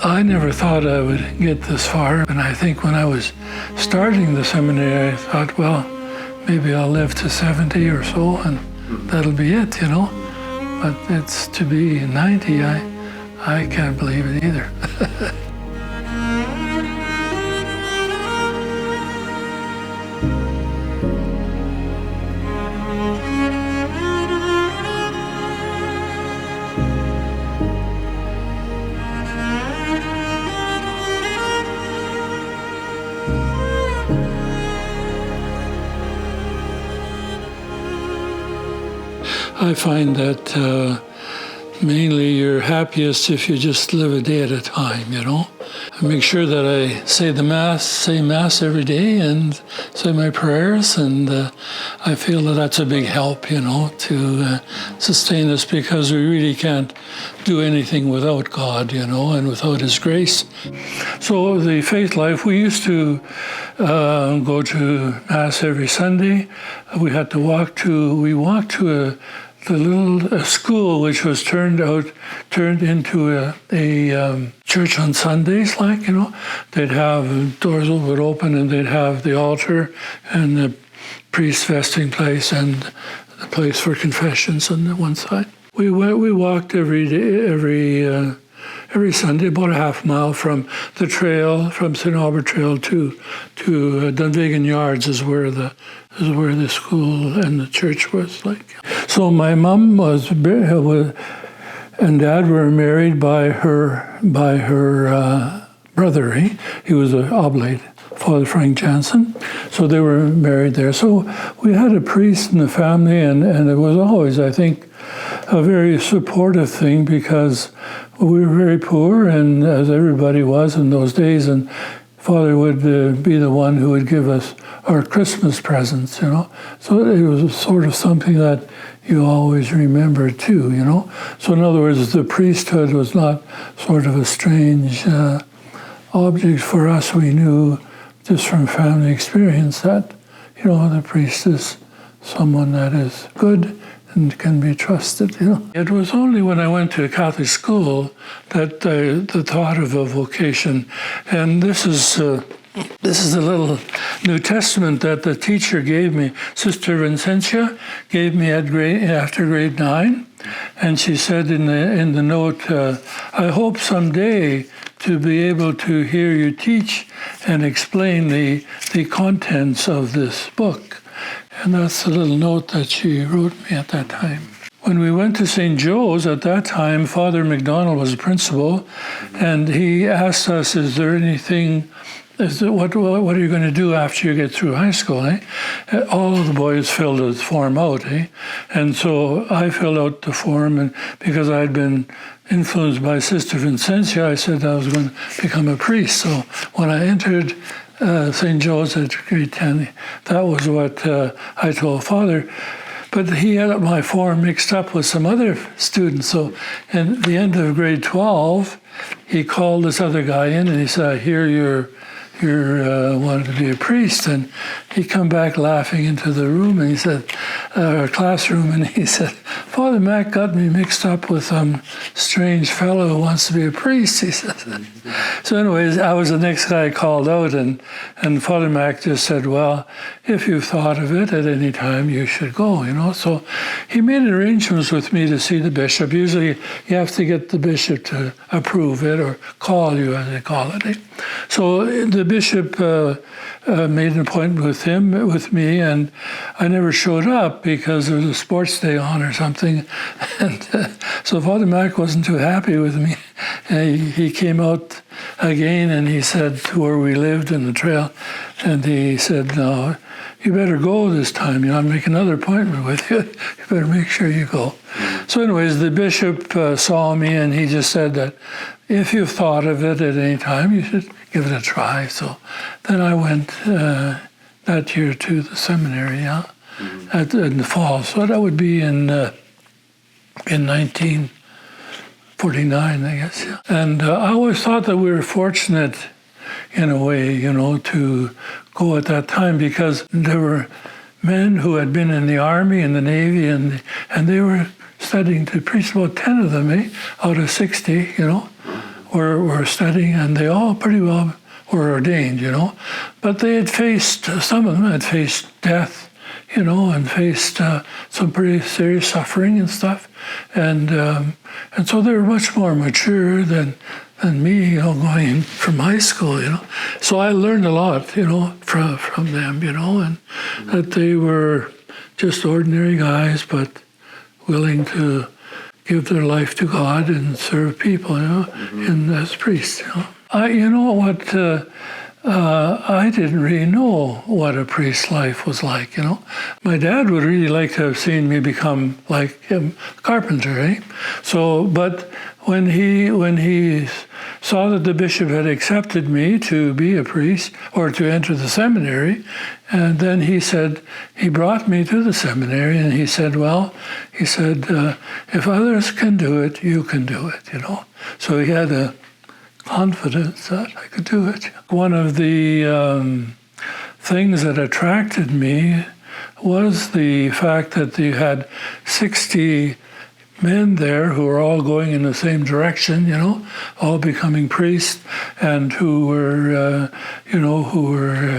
I never thought I would get this far, and I think when I was starting the seminary, I thought, well, maybe I'll live to 70 or so, and that'll be it, But it's to be 90, I can't believe it either. I find that mainly you're happiest if you just live a day at a time, I make sure that I say Mass every day and say my prayers, and I feel that that's a big help, to sustain us, because we really can't do anything without God, and without His grace. So the faith life, we used to go to Mass every Sunday. We walked to the little school, which was turned into a church on Sundays, They'd have doors would open, and they'd have the altar and the priest vesting place and the place for confessions on the one side. We walked every day, every Sunday, about a half mile from the trail, from St. Albert Trail to Dunvegan Yards is where the school and the church was So my mom and Dad were married by her brother. He was an oblate, Father Frank Jansen. So they were married there. So we had a priest in the family, and it was always, I think, a very supportive thing, because we were very poor, and as everybody was in those days, and Father would be the one who would give us our Christmas presents, So it was sort of something that you always remember too, So in other words, the priesthood was not sort of a strange object for us. We knew just from family experience that, the priest is someone that is good and can be trusted, It was only when I went to a Catholic school that the thought of a vocation, and this is a little New Testament that the teacher gave me. Sister Vincentia gave me after grade 9, and she said in the note, I hope someday to be able to hear you teach and explain the contents of this book. And that's the little note that she wrote me at that time. When we went to St. Joe's at that time, Father McDonald was the principal, and he asked us, what are you going to do after you get through high school, All of the boys filled the form out, And so I filled out the form, and because I'd been influenced by Sister Vincentia, I said I was going to become a priest. So when I entered St. Joe's at grade 10, that was what I told Father. But he had my form mixed up with some other students. So at the end of grade 12, he called this other guy in, and he said, I hear you're wanted to be a priest. And he come back laughing into the room, and he said, our classroom, and he said, Father Mac got me mixed up with some strange fellow who wants to be a priest, he said. So anyways, I was the next guy called out, and Father Mac just said, well, if you've thought of it at any time, you should go, So he made arrangements with me to see the bishop. Usually you have to get the bishop to approve it, or call you, as they call it. So the bishop made an appointment with me, and I never showed up because there was a sports day on or something. And so Father Mac wasn't too happy with me. He came out again, and he said to where we lived in the trail, and he said, no, you better go this time. I'll make another appointment with you. You better make sure you go. So anyways, the bishop saw me, and he just said that if you've thought of it at any time, you should give it a try. So then I went that year to the seminary, in the fall. So that would be in 1949, I guess. Yeah. And I always thought that we were fortunate in a way, to go at that time, because there were men who had been in the Army and the Navy, and they were studying to preach, about 10 of them, out of 60, were studying, and they all pretty well were ordained, But they had faced, some of them had faced death, and faced some pretty serious suffering and stuff. And so they were much more mature than me, going from high school, So I learned a lot, from them, and that they were just ordinary guys, but willing to give their life to God and serve people, as priests, I didn't really know what a priest's life was like, My dad would really like to have seen me become like him, carpenter, So, but when he saw that the bishop had accepted me to be a priest or to enter the seminary, and then he brought me to the seminary, and he said, if others can do it, you can do it, So he had a confidence that I could do it. One of the things that attracted me was the fact that you had 60 men there who were all going in the same direction, all becoming priests, and who were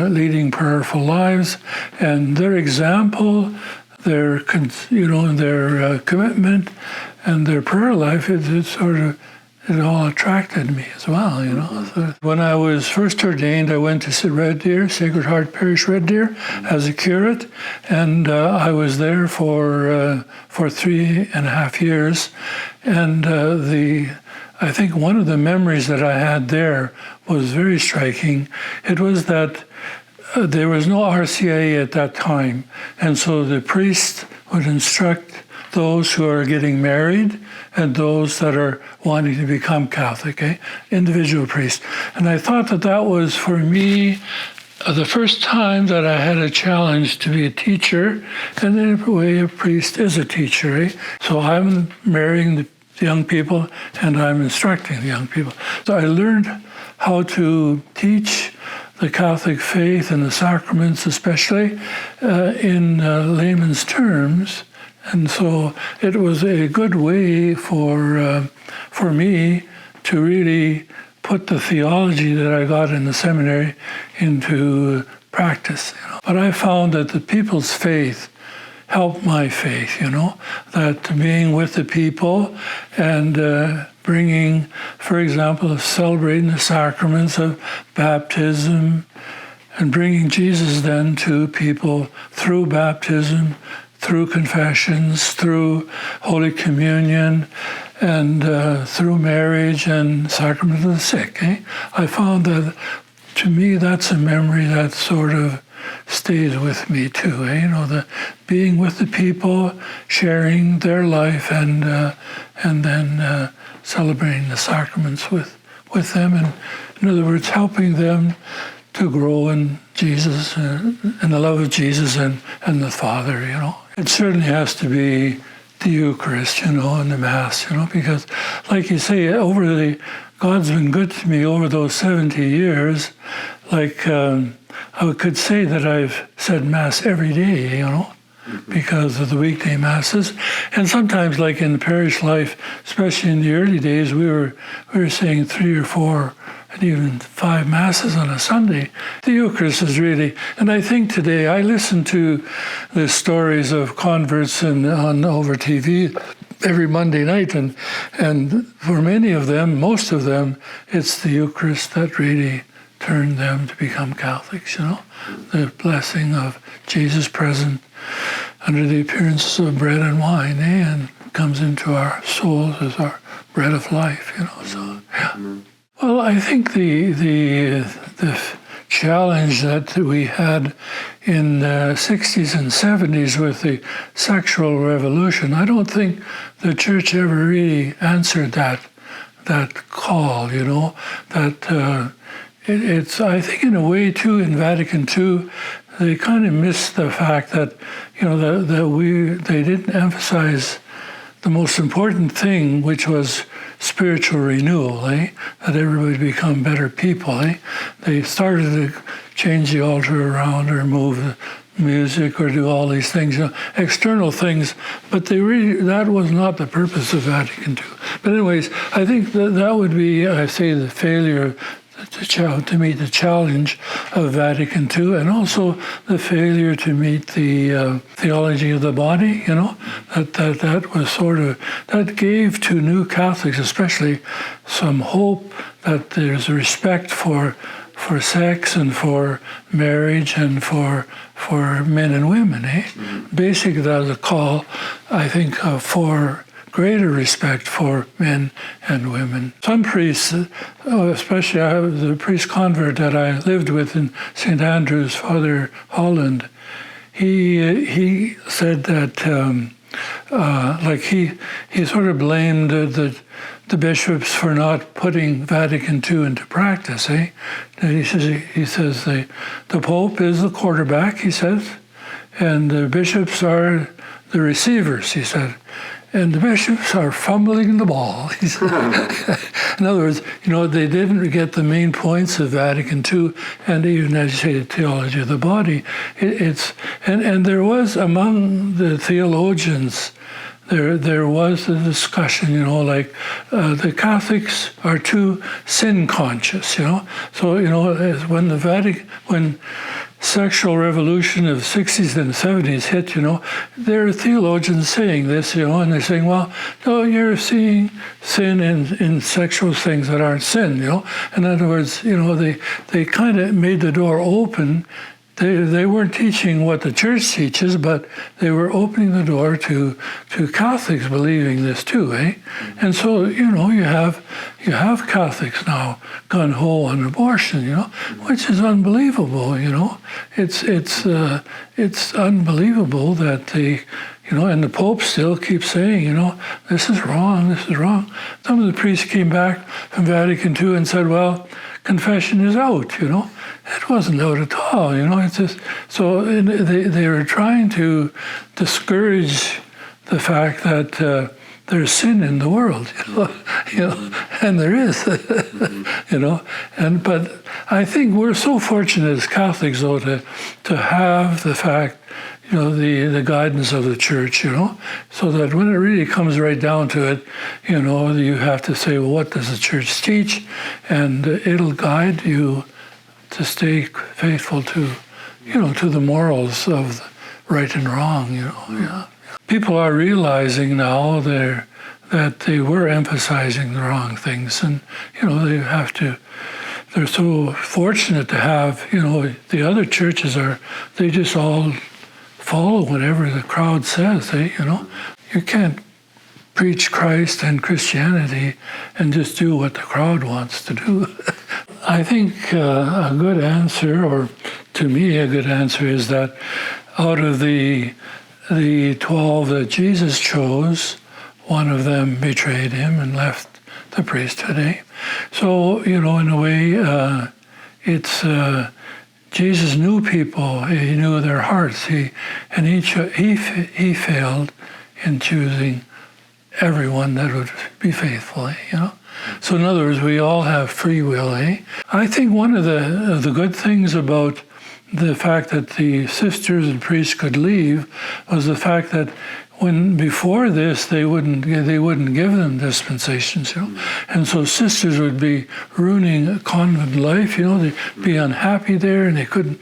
leading prayerful lives, and their example, their commitment, and their prayer life, it all attracted me as well, So when I was first ordained, I went to Red Deer, Sacred Heart Parish, Red Deer, as a curate, and I was there for 3.5 years. And I think one of the memories that I had there was very striking. It was that there was no RCIA at that time, and so the priest would instruct those who are getting married and those that are wanting to become Catholic, individual priests. And I thought that was, for me, the first time that I had a challenge to be a teacher, and in a way a priest is a teacher. So I'm marrying the young people and I'm instructing the young people. So I learned how to teach the Catholic faith and the sacraments especially in layman's terms. And so it was a good way for me to really put the theology that I got in the seminary into practice. But I found that the people's faith helped my faith, that being with the people and bringing, for example, celebrating the sacraments of baptism and bringing Jesus then to people through baptism, through confessions, through Holy Communion, and through marriage and sacrament of the sick. I found that, to me, that's a memory that sort of stays with me too. The being with the people, sharing their life, and then celebrating the sacraments with them, and in other words, helping them to grow in Jesus, in the love of Jesus and the Father. It certainly has to be the Eucharist, and the Mass, because, like you say, God's been good to me over those 70 years. Like, I could say that I've said Mass every day, because of the weekday Masses. And sometimes, like in the parish life, especially in the early days, we were saying 3 or 4 and even 5 Masses on a Sunday. The Eucharist is really, and I think today, I listen to the stories of converts on over TV every Monday night, and for many of them, most of them, it's the Eucharist that really turned them to become Catholics, the blessing of Jesus present under the appearances of bread and wine, and comes into our souls as our bread of life, so, yeah. Well, I think the challenge that we had in the 60s and 70s with the sexual revolution, I don't think the Church ever really answered that call, that it's, I think in a way too, in Vatican II, they kind of missed the fact that, they didn't emphasize the most important thing, which was spiritual renewal, that everybody become better people. They started to change the altar around or move music or do all these things, external things. But that was not the purpose of Vatican II. But anyways, I think that would be, I say, the failure to meet the challenge of Vatican II, and also the failure to meet the theology of the body. That was that gave to new Catholics, especially, some hope that there's respect for sex and for marriage and for men and women. Basically, that was a call, I think, for greater respect for men and women. Some priests, especially the priest convert that I lived with in St. Andrews, Father Holland, he said that he sort of blamed the bishops for not putting Vatican II into practice. He says the Pope is the quarterback, he says, and the bishops are the receivers, he said. And the bishops are fumbling the ball. In other words, they didn't get the main points of Vatican II, and even, as you say, the theology of the body. And there was among the theologians, there was a discussion, the Catholics are too sin conscious, So, when sexual revolution of 60s and 70s hit, there are theologians saying this, and they're saying, well, no, you're seeing sin in sexual things that aren't sin, In other words, they kind of made the door open. They weren't teaching what the church teaches, but they were opening the door to Catholics believing this too, And so, you have Catholics now gung-ho on abortion, which is unbelievable, It's unbelievable that they, and the Pope still keeps saying, this is wrong, this is wrong. Some of the priests came back from Vatican II and said, well, confession is out, It wasn't out at all, It's just so they were trying to discourage the fact that there's sin in the world, and there is, but I think we're so fortunate as Catholics, though, to have the fact, the guidance of the Church, so that when it really comes right down to it, you have to say, well, what does the Church teach? And it'll guide you to stay faithful to, to the morals of right and wrong, People are realizing now that they were emphasizing the wrong things, and, they're so fortunate to have, the other churches they just all follow whatever the crowd says, You can't preach Christ and Christianity and just do what the crowd wants to do. I think a good answer, or to me a good answer, is that out of the 12 that Jesus chose, one of them betrayed him and left the priesthood. So, in a way, it's Jesus knew people. He knew their hearts. He failed in choosing everyone that would be faithful. So, in other words, we all have free will. I think one of the good things about the fact that the sisters and priests could leave was the fact that before this they wouldn't give them dispensations, and so sisters would be ruining a convent life, they'd be unhappy there, and they couldn't,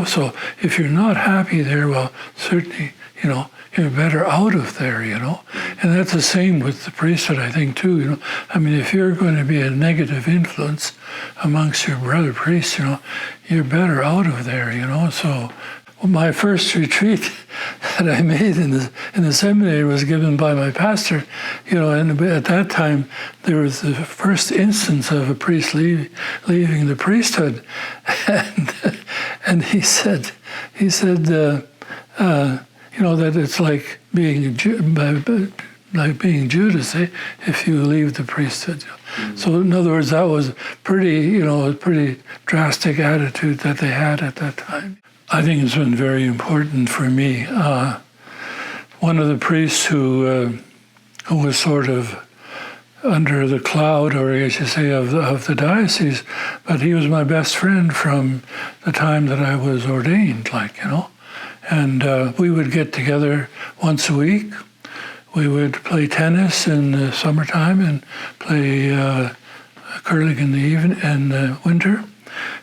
so if you're not happy there, well, certainly, you're better out of there, and that's the same with the priesthood, I think, too, if you're going to be a negative influence amongst your brother priests, you're better out of there, so my first retreat that I made in the seminary was given by my pastor, and at that time there was the first instance of a priest leaving the priesthood, and he said, that it's like being Judas, if you leave the priesthood. So in other words, that was pretty drastic attitude that they had at that time. I think it's been very important for me. One of the priests who was sort of under the cloud, or I should say, of the diocese, but he was my best friend from the time that I was ordained, And we would get together once a week. We would play tennis in the summertime and play curling in the winter.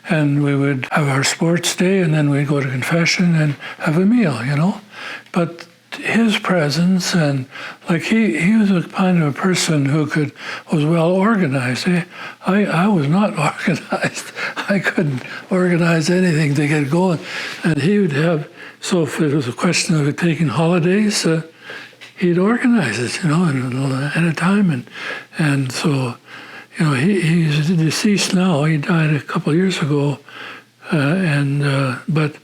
And we would have our sports day, and then we'd go to confession and have a meal, But his presence, and like he was a kind of a person who was well organized. I was not organized. I couldn't organize anything to get going. And he would have, so if it was a question of taking holidays, he'd organize it, at a time. And so, he's deceased now. He died a couple of years ago. But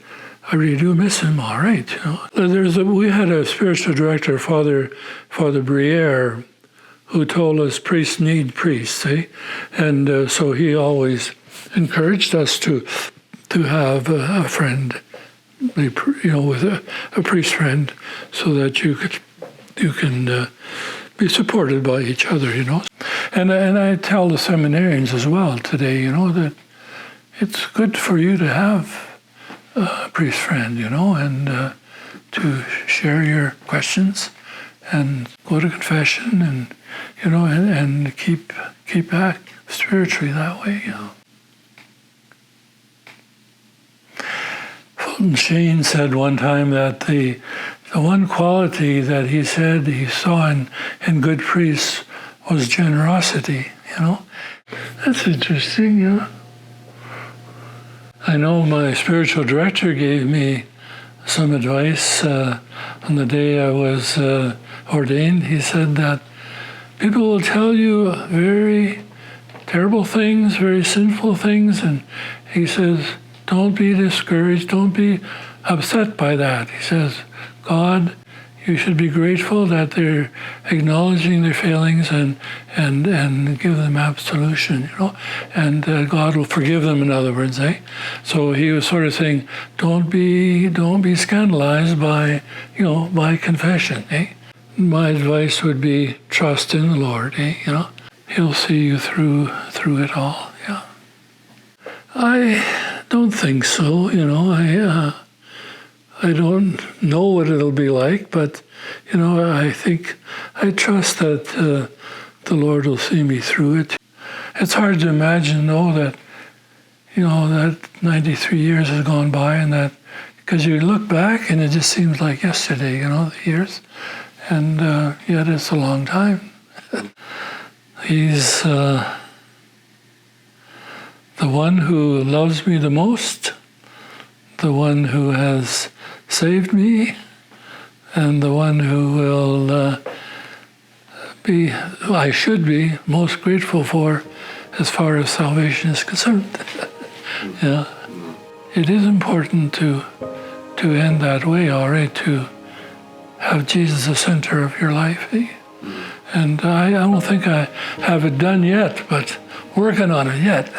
I really do miss him, all right. We had a spiritual director, Father Briere, who told us priests need priests, and so he always encouraged us to have a friend, with a priest friend, so that you can be supported by each other, And I tell the seminarians as well today, that it's good for you to have a priest friend, and to share your questions and go to confession and, and keep back spiritually that way, Fulton Sheen said one time that the one quality that he said he saw in good priests was generosity, That's interesting, I know my spiritual director gave me some advice on the day I was ordained. He said that people will tell you very terrible things, very sinful things, and he says, don't be discouraged, don't be upset by that. He says, God, you should be grateful that they're acknowledging their failings and give them absolution, and God will forgive them, in other words, So he was sort of saying, don't be scandalized by, by confession, My advice would be trust in the Lord, He'll see you through it all, I don't think so, I don't know what it'll be like, but, I trust that the Lord will see me through it. It's hard to imagine, though, that, that 93 years has gone by, and that, because you look back and it just seems like yesterday, the years, and yet it's a long time. He's the one who loves me the most, the one who has saved me, and the one who I should be most grateful for as far as salvation is concerned. It is important to end that way, all right, to have Jesus the center of your life. And I don't think I have it done yet, but working on it yet.